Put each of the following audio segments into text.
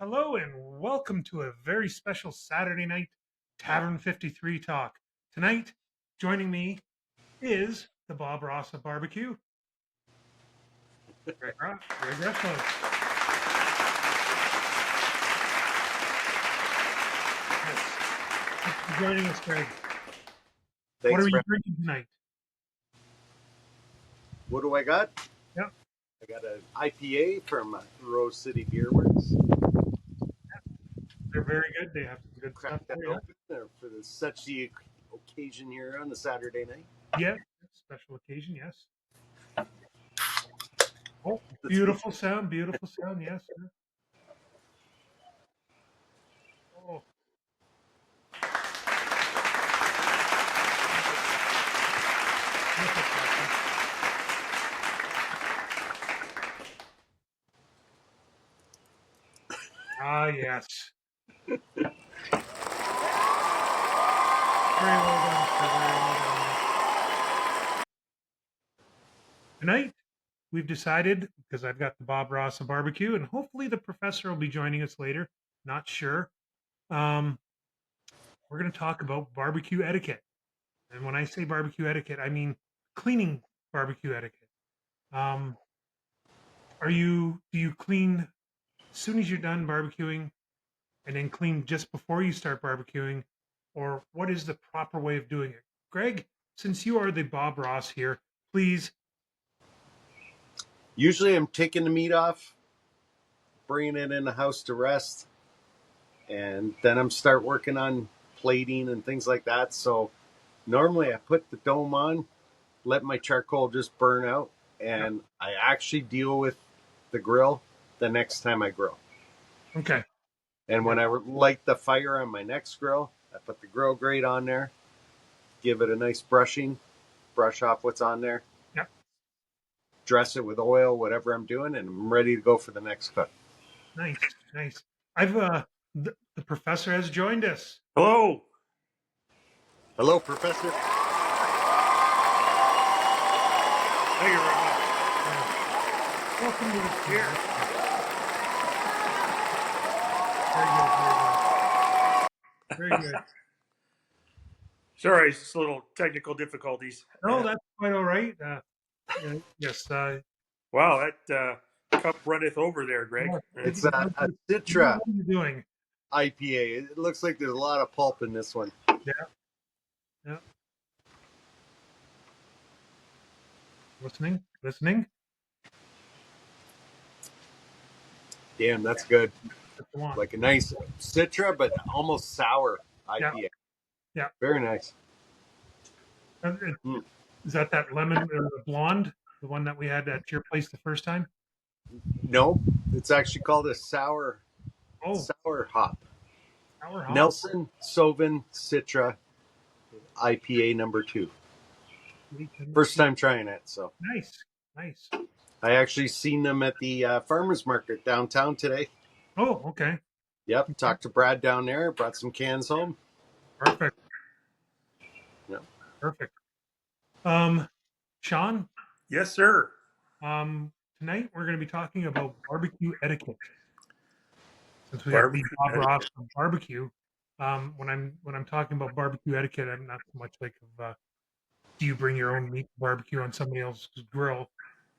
Hello and welcome to a very special Saturday night Tavern 53 talk. Tonight, joining me is the Bob Ross of Barbecue, Greg Rushlow. Yes. Thanks for joining us, Greg. What Thanks are you for drinking tonight? what do I got? Yeah, I got an IPA from Rose City Beer Works. they're very good. They have some good stuff Cracked that there. open for such the occasion here on the Saturday night. Yeah, special occasion, yes. Oh, beautiful sound, yes. Sir. Oh, perfect. Ah, yes. Very well done, sir. Very well done. Tonight, we've decided, because I've got the Bob Ross of Barbecue, and hopefully the professor will be joining us later. Not sure. Um, we're going to talk about barbecue etiquette. And when I say barbecue etiquette, I mean cleaning barbecue etiquette. Um, do you clean as soon as you're done barbecuing and then clean just before you start barbecuing? Or what is the proper way of doing it? Greg, since you are the Bob Ross here, please. Usually, I'm taking the meat off, bringing it in the house to rest, and then I'm start working on plating and things like that. So normally, I put the dome on, let my charcoal just burn out, Yep. and I actually deal with the grill the next time I grill. Okay. And when I light the fire on my next grill, I put the grill grate on there, give it a nice brushing, brush off what's on there, Yep. dress it with oil, whatever I'm doing, and I'm ready to go for the next cook. Nice, nice. I've the professor has joined us. Hello. Hello, Professor. Thank you very much. Welcome to the Here. Very good. Very good. Sorry, it's just a little technical difficulties. No, that's quite all right. Yes. Wow, that cup runneth over there, Greg. It's You a you know Citra what you're doing. IPA. It looks like there's a lot of pulp in this one. Yeah. Yeah. Listening. Listening. Damn, that's good. That's the one. Like a nice Citra, but almost sour Yeah. IPA. Yeah. Very nice. Is that lemon blonde, the one that we had at your place the first time? No, it's actually called a sour Oh, hop. sour hop. Nelson Sauvin Citra IPA number 2. First time trying it, so Nice. Nice. I actually seen them at the farmers market downtown today. Oh, okay. Yep, talked to Brad down there, brought some cans home. Perfect. Yeah. Perfect. Sean, Yes, sir. tonight we're going to be talking about barbecue etiquette. Since we got the Barbecue Bob Ross etiquette. of barbecue, when I'm talking about barbecue etiquette, I'm not so much like of do you bring your own meat to barbecue on somebody else's grill.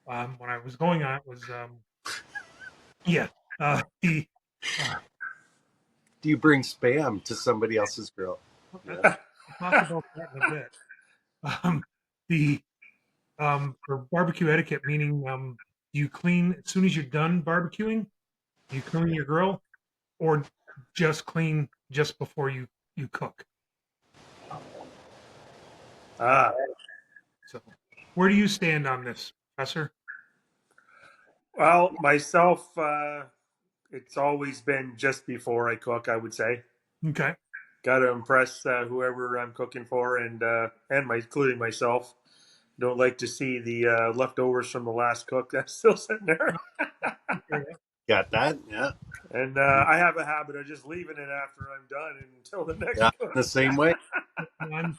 When I was going on, it was yeah, the Do you bring spam to somebody else's grill? we'll Yeah. talk about that in a bit. The for barbecue etiquette, meaning do you clean as soon as you're done barbecuing? Do you clean your grill, or just clean just before you cook? Ah, So, where do you stand on this, Professor? well, myself, it's always been just before I cook, I would say. Okay. Got to impress whoever I'm cooking for, and including myself. Don't like to see the leftovers from the last cook that's still sitting there. Got that? Yeah. And I have a habit of just leaving it after I'm done until the next Yeah. cook. The same way. And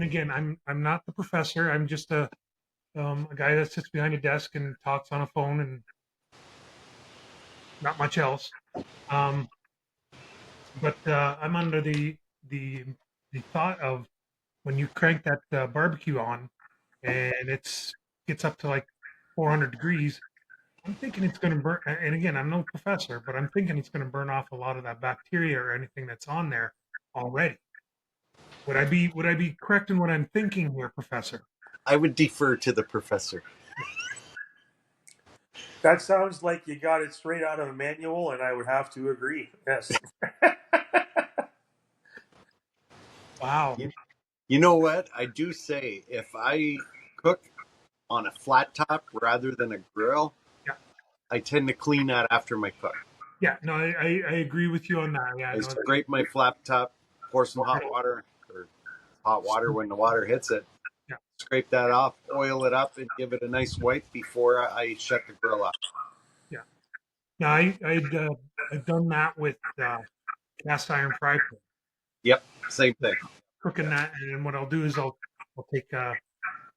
again, I'm not the professor. I'm just a guy that sits behind a desk and talks on a phone. And not much else. Um, but I'm under the the thought of when you crank that barbecue on and it's gets up to like 400 degrees. I'm thinking it's going to burn. And again, I'm no professor, but I'm thinking it's going to burn off a lot of that bacteria or anything that's on there already. Would I be correct in what I'm thinking here, Professor? I would defer to the professor. That sounds like you got it straight out of a manual, and I would have to agree. Yes. Wow. You know what? I do say if I cook on a flat top rather than a grill, Yeah. I tend to clean that after my cook. Yeah. No, I agree with you on that. Yeah. I No. scrape my flat top, pour some hot water or hot water when the water hits it. Yeah. Scrape that off, oil it up, and give it a nice wipe before I shut the grill off. Yeah. No, I've done that with cast iron fry pan. Yep, same thing. Cooking that, and then what I'll do is I'll take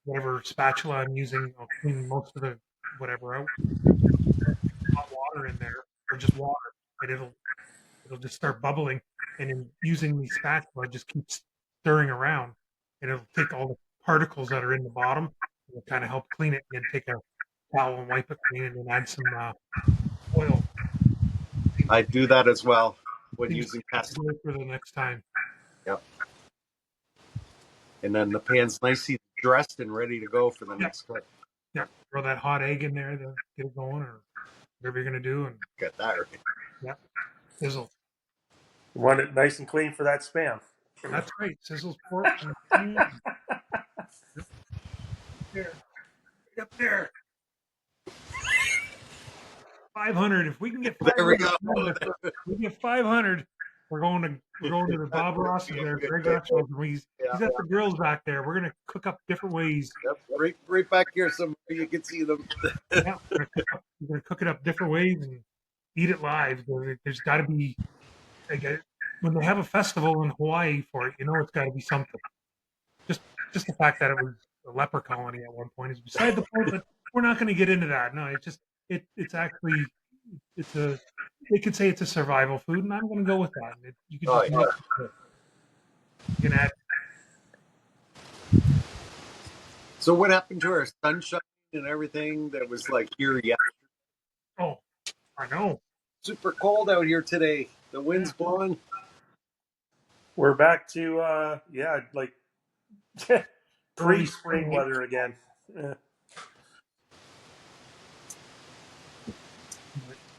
whatever spatula I'm using. I'll clean most of the whatever out. Hot water in there, or just water, and it'll just start bubbling. And in using the spatula, just keep stirring around, and it'll take all the particles that are in the bottom. It'll kind of help clean it, and then take a towel and wipe it clean, and then add some oil. I do that as well when Seems using cast. for the next time. Yep. And then the pan's nicely dressed and ready to go for the next cook. Yeah, throw that hot egg in there to get it going, or whatever you're gonna do, and Got that right. yeah, sizzle. Want it nice and clean for that spam. That's right. Sizzles pork and clean. Yep, there, right up there. 500. If we can get There we 500, go. we get 500. We're going to the Bob Ross's there, Greg Rexroth, and he's got the grills back there. We're gonna cook up different ways. Yep, right back here somewhere you can see them. Yeah, we're gonna cook it up different ways and eat it live. There's got to be like, when they have a festival in Hawaii for it, it's got to be something. Just just the fact that it was a leper colony at one point is beside the point, but we're not going to get into that. No, it's actually it's a they could say it's a survival food, and I'm going to go with that. You can Oh, just yeah. you can add. So what happened to our sunshine and everything that was like here? Yeah, Oh, I know. super cold out here today. The wind's blowing. We're back to like pre-spring spring. weather again.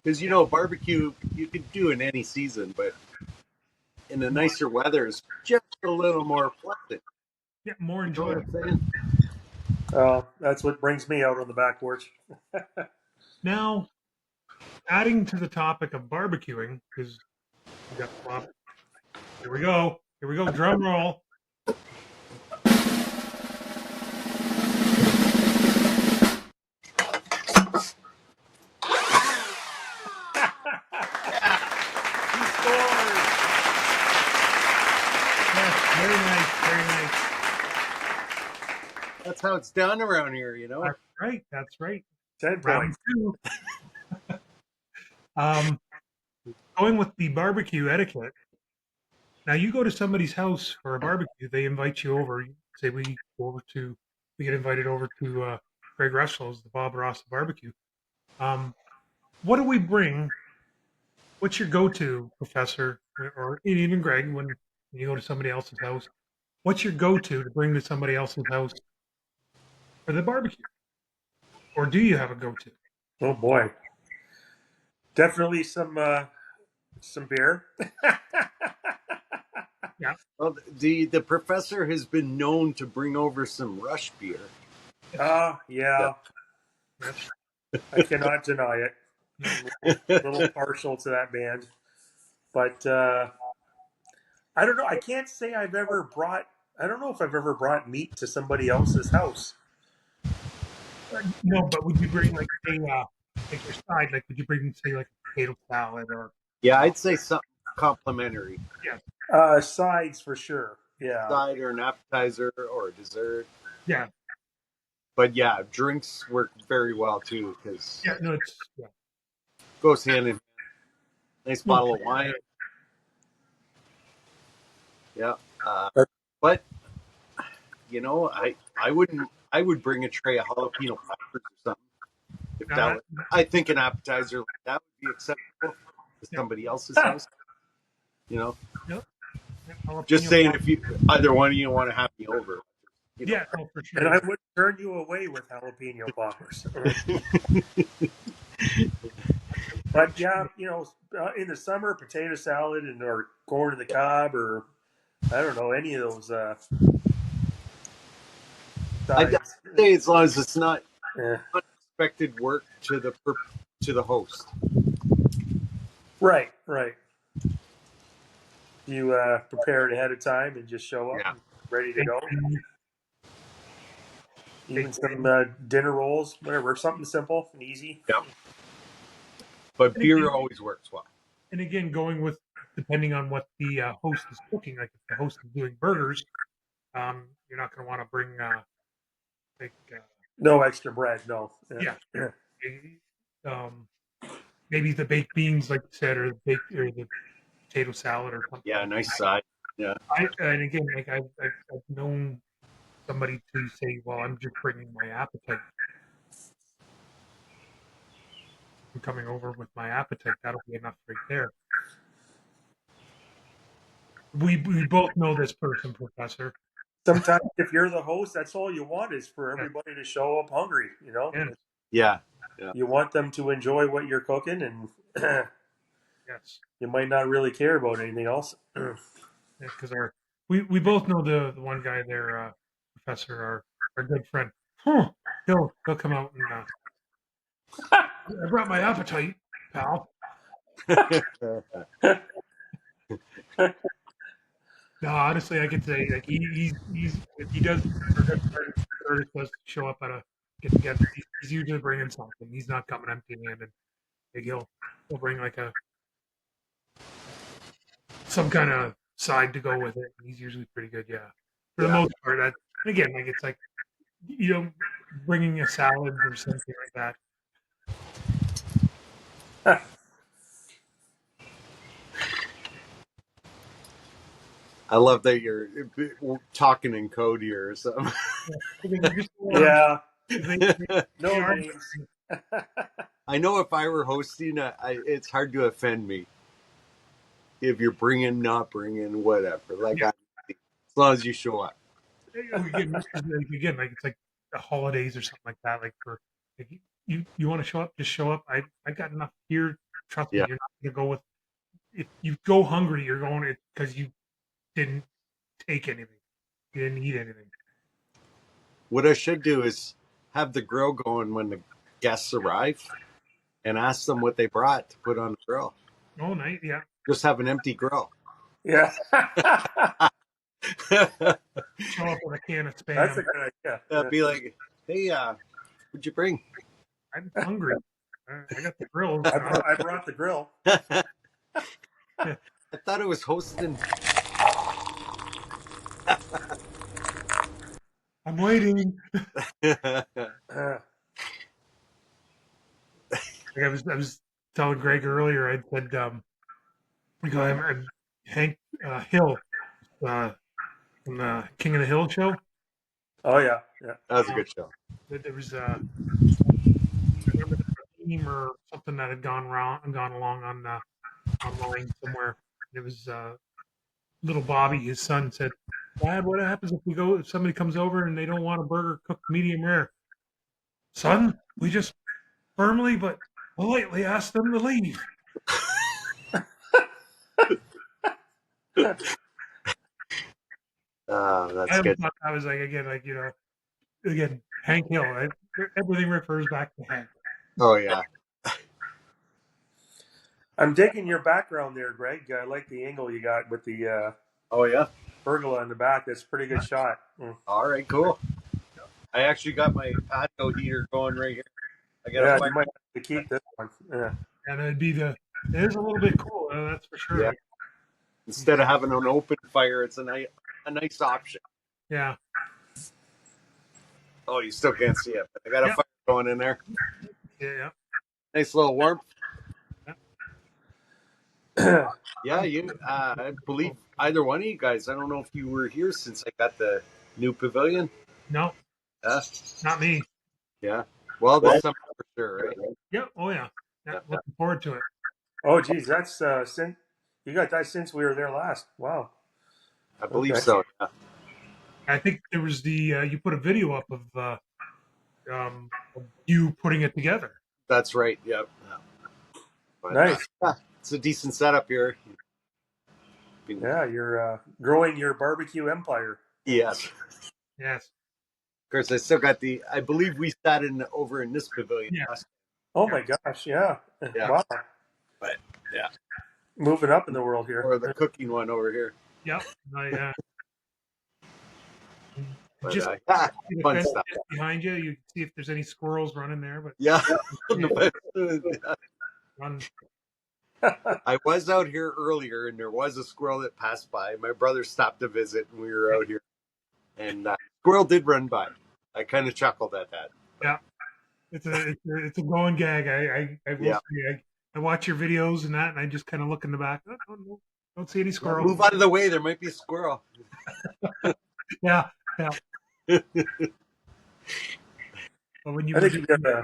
Because barbecue you could do in any season, but in the nicer weather is just a little more pleasant. Yeah, more You know what enjoyable. I'm saying? That's what brings me out on the back porch. Now, adding to the topic of barbecuing, because we got the Bob. Here we go. Here we go. Drum roll. Yes, very nice. Very nice. That's how it's done around here, That's right. That's right. 10 Round points. 2. Going with the barbecue etiquette. Now, you go to somebody's house for a barbecue. They invite you over. Say we get invited over to Greg Russell's, the Bob Ross barbecue. What do we bring? What's your go-to, Professor, or even Greg, when you go to somebody else's house? What's your go-to to bring to somebody else's house for the barbecue? Or do you have a go-to? Oh boy, definitely some beer. Yeah. Well, the professor has been known to bring over some rush beer. Yeah. Yes. I cannot deny it. I'm a little partial to that band, but I don't know. I can't say I've ever brought. I don't know if I've ever brought meat to somebody else's house. No, but would you bring like your side? Like, would you bring say like a potato salad or? Yeah, I'd say something complimentary. Yeah. Sides for sure. Yeah. Side or an appetizer or a dessert. Yeah. But yeah, drinks work very well too because Yeah. No, it's goes hand in hand. Nice bottle of wine. Yeah. But you know, I wouldn't. I would bring a tray of jalapeno peppers or something. If Now that that, was, I think an appetizer like that would be acceptable to yeah, somebody else's house. You know, yep, yeah, just jalapeno saying pop. if you either one of you want to have me over, you know. Yeah, oh, for And sure. I Yeah. would turn you away with jalapeno poppers. But yeah, in the summer, potato salad and or corn in the cob, or I don't know any of those I'd sides. say as long as it's not Yeah. unexpected work to the host. Right, right. You prepare it ahead of time and just show up Yeah. and ready to Bake go. beans, Even bake some beans. dinner rolls, whatever, something simple and easy. Yeah. But And beer again, always works well. going with depending on what the host is cooking. Like if the host is doing burgers, you're not going to want to bring like No extra bread, no. yeah, Yeah. um, maybe the baked beans, like you said, or the potato salad or something Yeah, like nice side. Yeah. and again, like I've known somebody to say, "Well, I'm just bringing my appetite. I'm coming over with my appetite. That'll be enough right there." We both know this person, Professor. Sometimes if you're the host, that's all you want is for Yeah, everybody to show up hungry, yeah, Yeah. Yeah. You want them to enjoy what you're cooking, and yes, you might not really care about anything else. because we both know the one guy there, Professor, our good friend. Huh. He'll come out and I brought my appetite, pal. No, honestly, I could say like he's if he does our good friend Curtis does show up at a get together, he's usually bringing something. He's not coming empty handed. Like he'll bring like a some kind of side to go with it. He's usually pretty good, yeah. For the Yeah. most part, that again, like it's like bringing a salad or something like that. I love that you're talking in code here or something. Yeah. Again, just Yeah, they no are names. I know if I were hosting, it's hard to offend me if you're bringing, not bringing, whatever. Like, yeah. as long as you show up. Again, like it's like the holidays or something like that. Like for like you want to show up, just show up. I got enough here. Trust me, Yeah. you're not gonna go with if you go hungry, you're going it because you didn't take anything, you didn't eat anything. What I should do is have the grill going when the guests arrive and ask them what they brought to put on the grill. Oh, night, yeah. Just have an empty grill. Yeah, Show up with a can of that's spam. a good idea. Be like, hey, what'd you bring? I'm hungry. I got the grill. I brought the grill. I Yeah, thought it was hosting. I'm waiting. Uh, Like I was telling Greg earlier. I said, I'm Hank Hill uh, from the King of the Hill show. oh yeah, yeah. That was a Um, good show. there was I remember there was a theme or something that had gone along on online somewhere. It was little Bobby, his son, said, "Dad, what happens if somebody comes over and they don't want a burger cooked medium rare? Son, we just firmly but politely ask them to leave." I That's always good. thought that was like again Hank Hill. Everything refers back to Hank. Oh, yeah. I'm digging your background there, Greg. I like the angle you got with the Oh, yeah. pergola in the back. That's a pretty good shot. Mm. All right, cool. I actually got my patio heater going right here. I got Yeah, a fire. you might have to keep this one. Yeah. And it is a little bit cool, that's for sure. Yeah. Like, Instead of having an open fire, it's a nice option. yeah, Oh, you still can't see it, but I got a yeah, fire going in there. yeah, Nice little warmth. yeah. Yeah, I believe either one of you guys. I don't know if you were here since I got the new pavilion. No, Yeah, not me. yeah. Well, this summer for sure, right? Yep. Oh yeah. Yeah. Yeah, yeah. Looking forward to it. Oh, geez, that's since you got that since we were there last. Wow. I believe Okay. so. Yeah. I think there was you put a video up of you putting it together. That's right. Yep. Yeah. But Nice. yeah, it's a decent setup here. Been- Yeah, you're growing your barbecue empire. yes. Of Yes. course, I still got the. I believe we sat in over in this pavilion Yeah. last. Oh Yeah. my gosh, yeah. Yeah, Wow. but yeah, Moving up in the world here. or the cooking one over here. Yep. I But just yeah, see the fun fence stuff. behind you. You can see if there's any squirrels running there, but Yeah. yeah, Yeah. run. I was out here earlier, and there was a squirrel that passed by. My brother stopped to visit, and we were out here, and squirrel did run by. I kind of chuckled at that. Yeah. It's a going gag. I will Yeah, say I watch your videos and that, and I just kind of look in the back. Oh, no, no, don't see any yeah. squirrels. Move out of the way. There might be a squirrel. Yeah. Yeah. But when you I were think you doing, got when I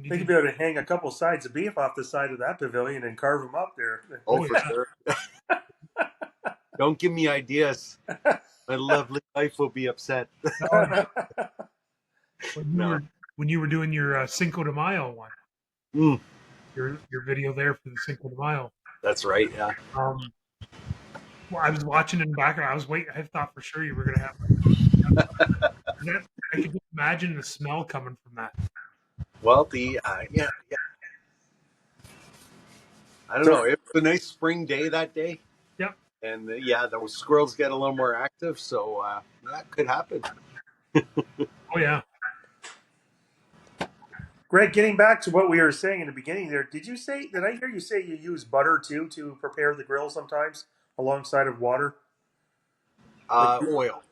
you think you'd did, be able to hang a couple sides of beef off the side of that pavilion and carve them up there. Oh, oh for yeah, sure. Don't give me ideas. My lovely wife will be upset. oh, yeah. When you No. were when you were doing your Cinco de Mayo one, Mm, your video there for the Cinco de Mayo. that's right. Yeah. Um, well, I was watching in the background. I was waiting. I thought for sure you were gonna have that. I could just imagine the smell coming from that. Well, yeah. I don't know. So It was a nice spring day that day, Yep. and yeah, those squirrels get a little more active, so that could happen. Oh yeah. Greg, getting back to what we were saying in the beginning there, did I hear you say you use butter too to prepare the grill sometimes alongside of water? Like, Oil.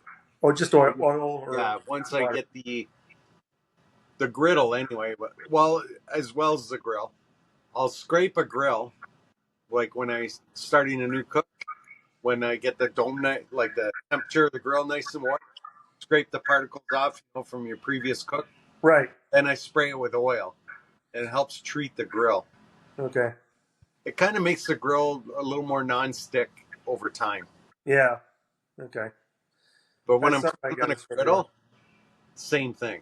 oh, just oil or Yeah. Once I water? get the griddle anyway, but well as the grill, I'll scrape a grill like when I starting a new cook. When I get the like the temperature of the grill nice and warm, scrape the particles off, from your previous cook. Right. Then I spray it with oil, and it helps treat the grill. Okay. It kind of makes the grill a little more non-stick over time. Yeah. Okay. But when That's I'm something I cooking got on a to start doing. griddle, same thing.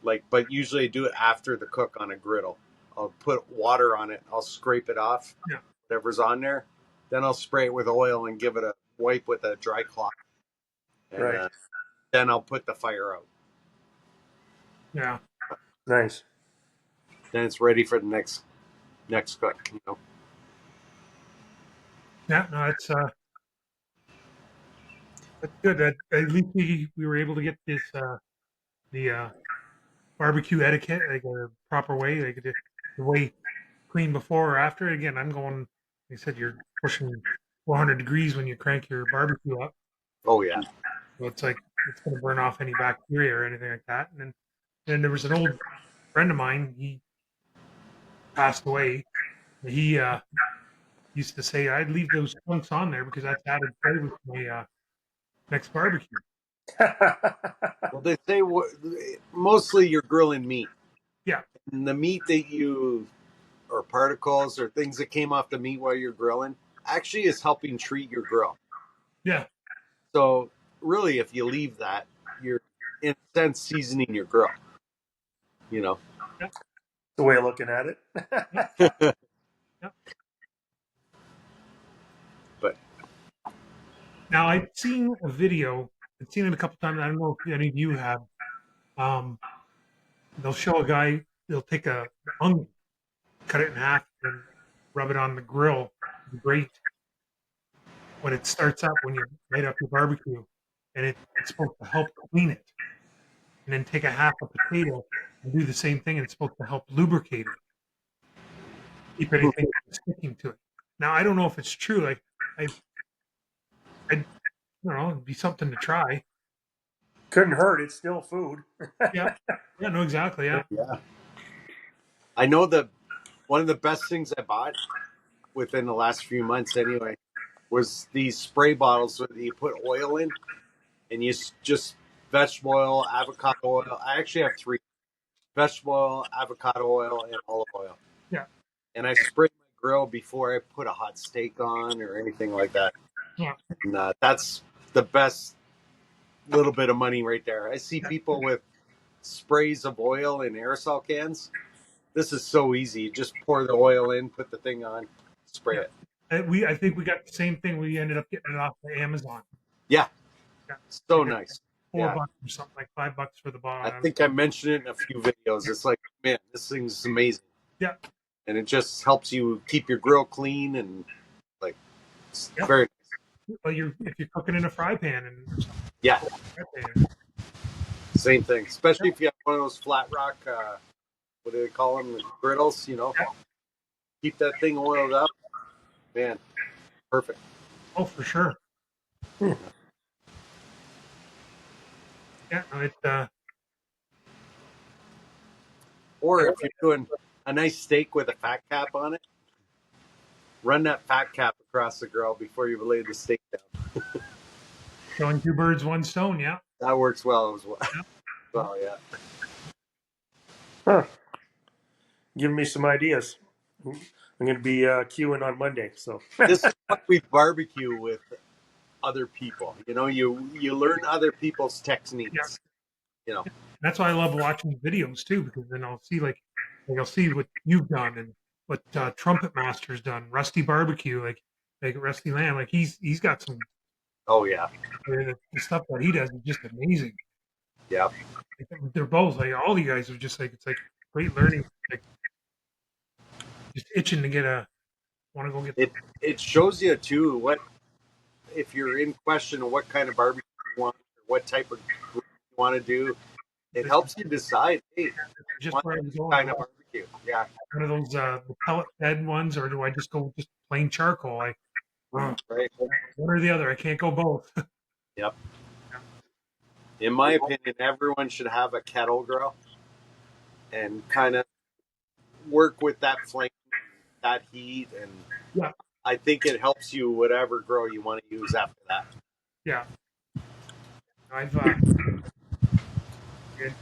Like, but usually I do it after the cook on a griddle. I'll put water on it. I'll scrape it off, Yeah. whatever's on there. Then I'll spray it with oil and give it a wipe with a dry cloth. And Right. then I'll put the fire out. Yeah. Nice. Then it's ready for the next cook. Yeah. No, that's good. At least we were able to get this the barbecue etiquette like a proper way, like the way clean before or after. Again, I'm going. They said you're pushing 400 degrees when you crank your barbecue up, Oh yeah. so it's like it's going to burn off any bacteria or anything like that. And then there was an old friend of mine. He passed away. He used to say I'd leave those chunks on there because that's added flavor to my next barbecue. Well, they say mostly you're grilling meat, Yeah. and the meat that you or particles or things that came off the meat while you're grilling actually is helping treat your grill. Yeah. So really, if you leave that, you're in a sense seasoning your grill. You know. Yeah. The way of looking at it. Yeah. But Now I've seen a video. I've seen it a couple times. I don't know if any of you have. Um, they'll show a guy. They'll take a onion, cut it in half, and rub it on the grill, the grate. When it starts up, when you light up your barbecue, and it's supposed to help clean it. And then take a half a potato and do the same thing, and it's supposed to help lubricate it, keep anything from sticking to it. Now I don't know if it's true. Like I don't know. It'd be something to try. Couldn't hurt. It's still food. Yeah. Yeah. No. Exactly. Yeah. yeah, I know one of the best things I bought within the last few months anyway was these spray bottles that you put oil in, and just vegetable oil, avocado oil. I actually have three: vegetable oil, avocado oil, and olive oil. Yeah. And I spray my grill before I put a hot steak on or anything like that. Yeah. And that's the best little bit of money right there. I see people with sprays of oil in aerosol cans. This is so easy. You just pour the oil in, put the thing on, spray Yeah. it. I think we got the same thing. We ended up getting it off of Amazon. Yeah, Yeah. so Like nice. $4 or something, like $5 for the I bottle. think I mentioned it in a few videos. It's like, man, this thing's amazing. Yeah. And it just helps you keep your grill clean and like it's Yeah. very nice. But if you're cooking in a fry pan and or something, Yeah, fry pan. same thing. Especially Yeah. if you have one of those flat rock, what do they call them? The griddles, Yeah. Keep that thing oiled up. Man, perfect. Oh, for sure. Hmm. Yeah. No, Or if you're doing a nice steak with a fat cap on it, run that fat cap across the grill before you lay the steak down. killing two birds, one stone. Yeah. That works well as well. Yeah. Well, yeah. Huh. Giving me some ideas. I'm going to be queuing on Monday. So This is why we barbecue with other people. You learn other people's Yeah. techniques. You know. That's why I love watching videos too, because then I'll see I'll see what you've done and what Trumpet Master's done, Rusty Barbecue, like Rusty Lamb, like he's got some Oh yeah. the stuff that he does is just amazing. Yeah. Like, they're both like all you guys are just like it's like great learning, like just itching to want to go get It some. it shows you too what if you're in question of what kind of barbecue you want or what type of grill you want to do. It This is helps you decide. Hey, I just want where I this was going. kind of barbecue. Yeah. One of those the pellet fed ones, or do I just go just plain charcoal? Right. One or the other. I can't go both. Yep. In my opinion, everyone should have a kettle grill and kind of work with that flame, that heat, and Yeah, I think it helps you whatever grill you want to use after that. yeah. I've I'd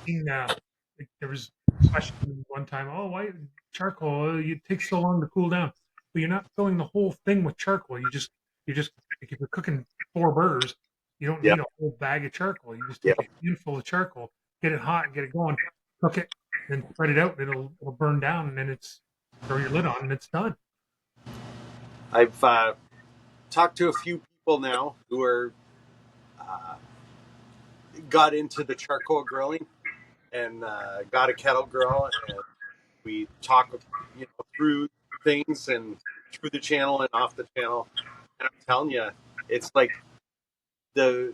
seen like, there was question one time. Oh, why charcoal? It takes so long to cool down. But you're not filling the whole thing with charcoal. You just like if you're cooking 4 burgers, you don't Yep. need a whole bag of charcoal. You just Yep. take a handful of charcoal, get it hot, get it going, cook it, then spread it out. And it'll burn down, and then it's throw your lid on, and it's done. I've talked to a few people now who are uh, got into the charcoal grilling and got a kettle grill, and we talk, through things and through the channel and off the channel. And I'm telling you, it's like the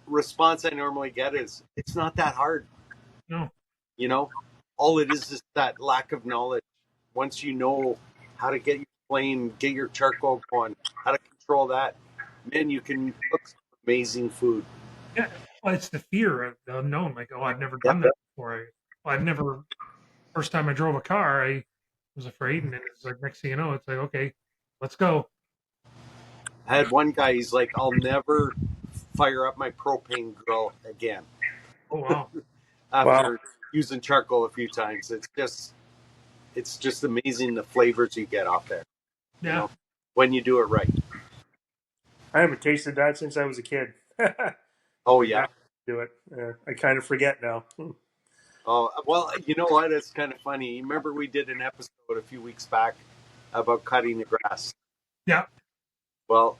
response I normally get is, it's not that hard. No, You know, all it is that lack of knowledge. Once you know how to get your flame, get your charcoal going, how to control that, man, you can cook some amazing food. yeah. Well, it's the fear of the unknown. Like, oh, I've never Yep. done that before. I've never. First time I drove a car, I was afraid, and then it's like next thing you know, it's like okay, let's go. I had one guy, he's like, I'll never fire up my propane grill again Oh wow, wow. after using charcoal a few times. It's just amazing the flavors you get off there, you yeah. know, when you do it right. I haven't tasted that since I was a kid. Oh My yeah. dad do it. I kind of forget now. Oh well, you know what? It's kind of funny. You remember we did an episode a few weeks back about cutting the grass. Yeah. Well,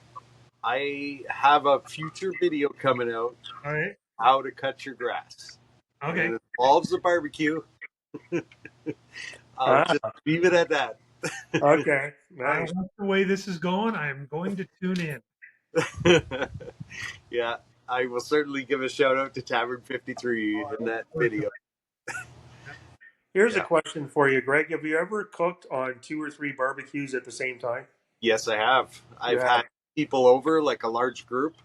I have a future video coming out All right. how to cut your grass, and Okay. it involves a barbecue. I'll just Ah, leave it at that. okay, I nice. like the way this is going. I'm going to tune in. Yeah, I will certainly give a shout out to Tavern 53 in that video. Here's a Yeah. question for you, Greg. Have you ever cooked on 2 or 3 barbecues at the same time? Yes, I have. You I've have. had people over, like a large group,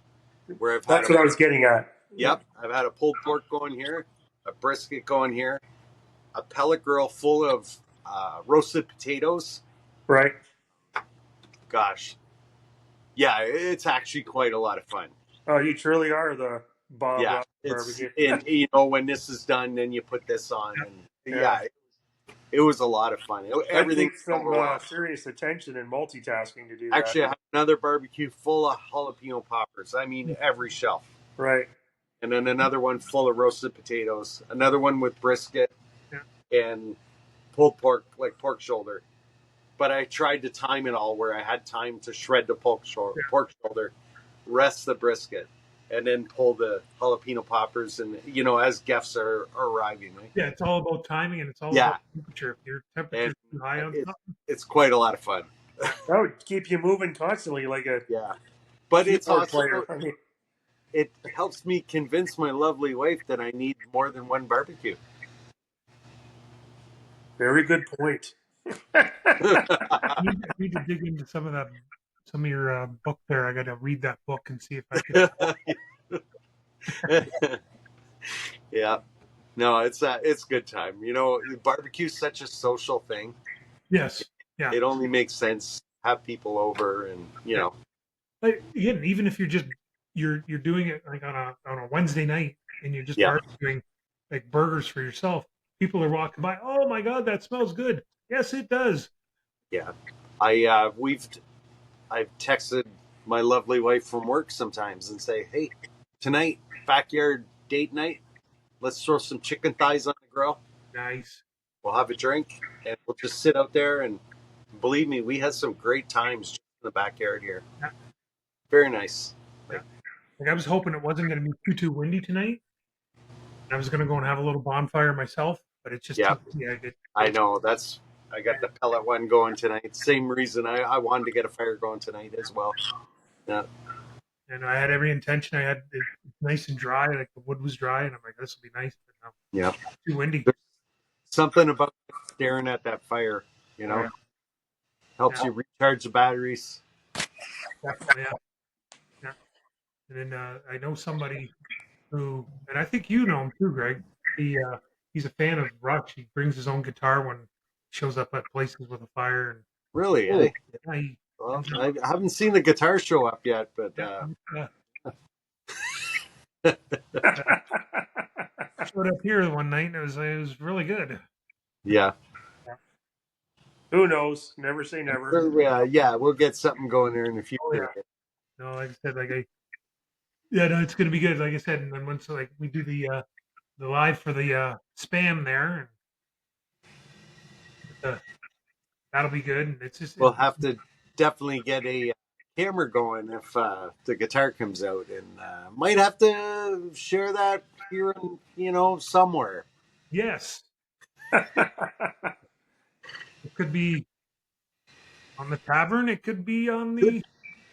where I've had That's what I was getting at. yep, I've had a pulled pork going here, a brisket going here, a pellet grill full of roasted potatoes, Right. gosh, yeah, it's actually quite a lot of fun. Oh, you truly are the Bob Yeah, Ross it's barbecue. and when this is done, then you put this on, and Yeah, yeah, it was a lot of fun. that Everything takes was some going well. serious attention and multitasking to do that. Actually, I have another barbecue full of jalapeno poppers. I mean, every shelf. Right. And then another one full of roasted potatoes. Another one with brisket Yeah. and pulled pork, like pork shoulder. But I tried to time it all where I had time to shred the pork shoulder, rest the brisket, and then pull the jalapeno poppers. And as guests are arriving, right? Yeah, it's all about timing and it's all Yeah, about temperature. If your and temperature's too high on it, something, it's quite a lot of fun. That would keep you moving constantly like a Yeah, but it's keyboard also player. I mean, it helps me convince my lovely wife that I need more than one barbecue. very good point. I need to dig into some of your book there. I got to read that book and see if I can. Yeah, no, it's good time. Barbecue's such a social thing. Yes, yeah, It only makes sense to have people over, and yeah. Like again, even if you're doing it like on a Wednesday night and you're just yeah, barbecuing like burgers for yourself, people are walking by. Oh my God, that smells good. Yes, it does. yeah. I've texted my lovely wife from work sometimes and say, hey, tonight backyard date night. Let's throw some chicken thighs on the grill. Nice. We'll have a drink and we'll just sit out there. And believe me, we had some great times just in the backyard here. Yeah, Very nice. yeah. Like, Like I was hoping it wasn't going to be too windy tonight. I was going to go and have a little bonfire myself, but it's just yeah, too windy. I know. I got the pellet one going tonight. Same reason I wanted to get a fire going tonight as well. Yeah, And I had every intention. I had it nice and dry, like the wood was dry, and I'm like, this will be nice. But no, yeah. too windy. There's something about staring at that fire, you Oh know, yeah, helps yeah, you recharge the batteries. definitely, yeah, yeah. And then I know somebody who, and I think you know him too, Greg. He's a fan of Rush. He brings his own guitar when he shows up at places with a fire, and Really, eh? yeah, he Well, ends I haven't seen the guitar show up yet, but up, showed up here one night, and it was really good. yeah. Who knows? Never say never. Yeah, we'll get something going there in the Oh yeah, future. no, like I said, yeah, no, it's gonna be good. Like I said, and then once like we do the live for the spam there, and that'll be good. And it's just We'll have to definitely get a camera going if the guitar comes out, and might have to share that here, somewhere. yes, it could be on the tavern. It could be on Could the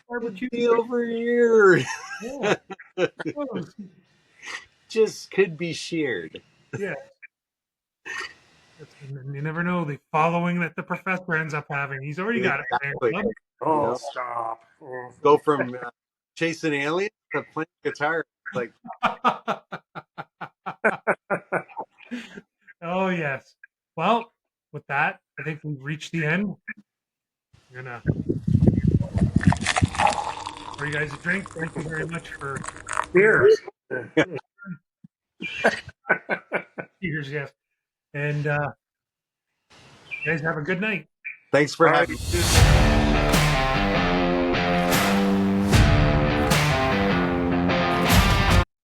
barbecue. be over here. Yeah, oh, Just could be shared. yeah. You never know the following that the professor ends up having. He's already got a fan Exactly. club. You Oh, know, stop. Oh. go from chasing aliens to playing guitar. Like, Oh yes. Well, with that, I think we've reached the end. I'm gonna pour you guys a drink. Thank you very much for Cheers. cheers, yes. And you guys have a good night. thanks for All having right.